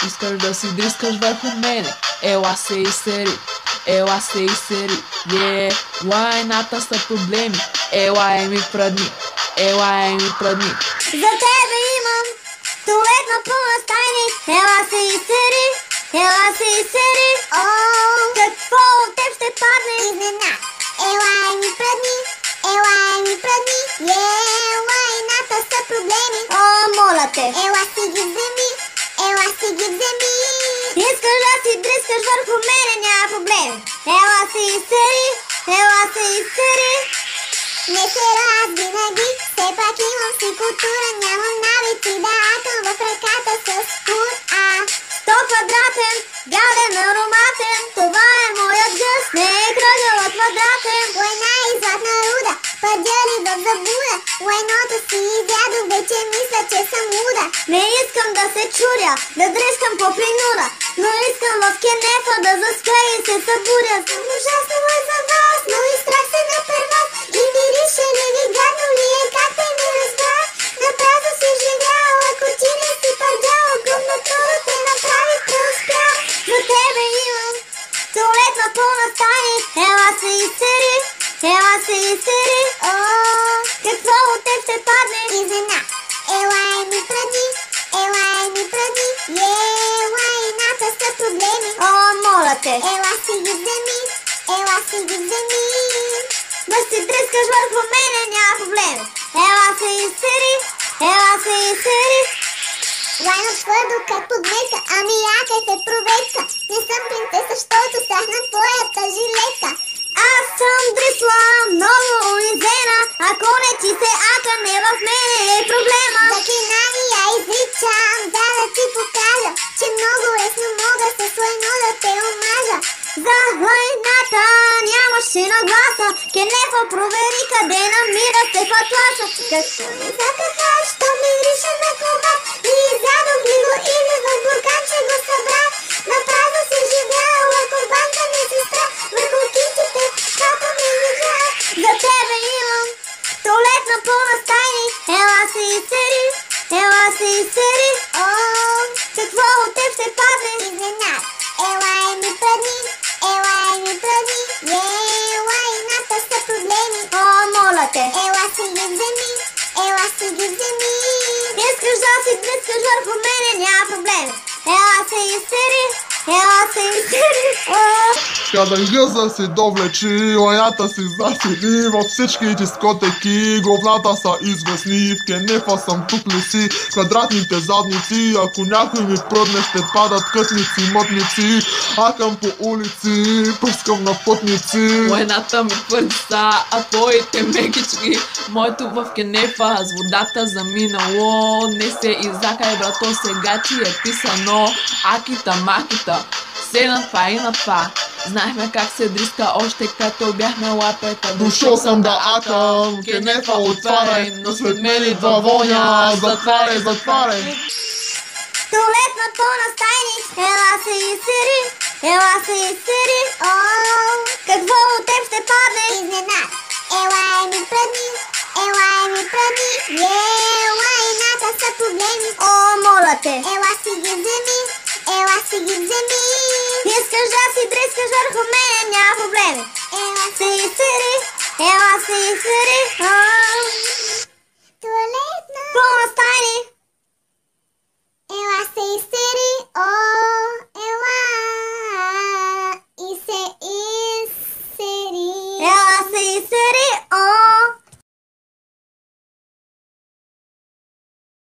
Искаш да си дрискаш върху мене. Ела се изсери, ела се изсери. Лайната са проблеми. Ела ми прадни, ела ми прадни. За тебе имам туалетна пълна стайни. Ела се изсери, ела се изсери. Какво от теб ще падне? Изненад. Ела ми прадни, ела ми прадни. Лайната са проблеми. Моля те. Ела си ги вземи, ела си ги вземи. Искаш да си дрискаш върху мене, няма проблеми. Ела се изсери, ела се изсери. Не се раз винаги, все пак имам си култура. Нямам навици да акам в ръката с пура. 100 квадратен, гаден ароматен. Това е моят гъст, не е кръгъл а квадратен. Лайна и златна руда, падяли в забуда. Лайното си изядох, вече мисля, че съм луда. Не искам да се чудя, да дрескам по принуда, но искам в кенефа да заспя и се събудя. Съм ужасно е за вас, но и страх се наперват. И мирише ли ви, гадно ли е, как те ме разбрах? Напразно си живял, ако ти не си пардял. Гумното да те направи преуспял. За тебе имам туалетна пълна стайни. Ела се изсери, ела се изсери. Какво от теб ще падне? Изненад. Ела ми прадни, ела ми прадни. Лайната са проблеми. Моля те. Ела си ги вземи, ела си ги вземи. Да си дрискаш върху мене, няма проблеми. Ела се изсери, ела се изсери. Лайна твърдо как подмека, ами якай се проверка. Не съм принцеса, щото страх на твоята жилетка. Аз съм дрисла, много унизена. Ако не ти се ака, не в мене е проблема. Заклинания изричам, за да ти покажа, че много лесно мога с лайно да те омажа. За лайната нямаше нагласа. Кенефа провери къде намира се в атласа. Какво ми закахаш, що мирише на кълбас? И изядох ли го или в буркан, че го събрах? Напразно си живял, ако банка не си страх. Върху кинтите, като ме видя. За тебе имам туалетна пълна стайни. Ела се изсери, ела се изсери. Какво от теб ще падне? Изненад. Ела ми прадни, ела ми прадни. Лайната са проблеми. Моля те. Ела си ги вземи, ела си ги вземи. Искаш да си дрискаш върху мене, няма проблеми. Ела се изсери, ела се изсери. Кадангъза си довлечи, лайната си засили. Във всички дискотеки говната са известни. В кенефа съм тук ли си, квадратните задници. Ако някой ми пръдне, ще падат късници, мътници. Акам по улици, пръскам на пътници. Лайната ми твърди са, а твоите мекички. Моето в кенефа с водата заминало. Не се изакай, брато, сега ти е писано. Акита, макита, се на това и на това. Знаехме как се дриска още като бяхме лапета. Дошъл съм да акам, кенефа отваряй, но след мен идва воня. Затваряй, затваряй. Туалетна пълна стайни. Ела се изсери, ела се изсери. Какво от теб ще падне? Изненад. Ела ми прадни, ела ми прадни. Лайната са проблеми. Моля те. Ела си ги вземи, ела си ги вземи. Искаш да си дрискаш върху мене, няма проблеми. Ела се изсери, ела се изсери.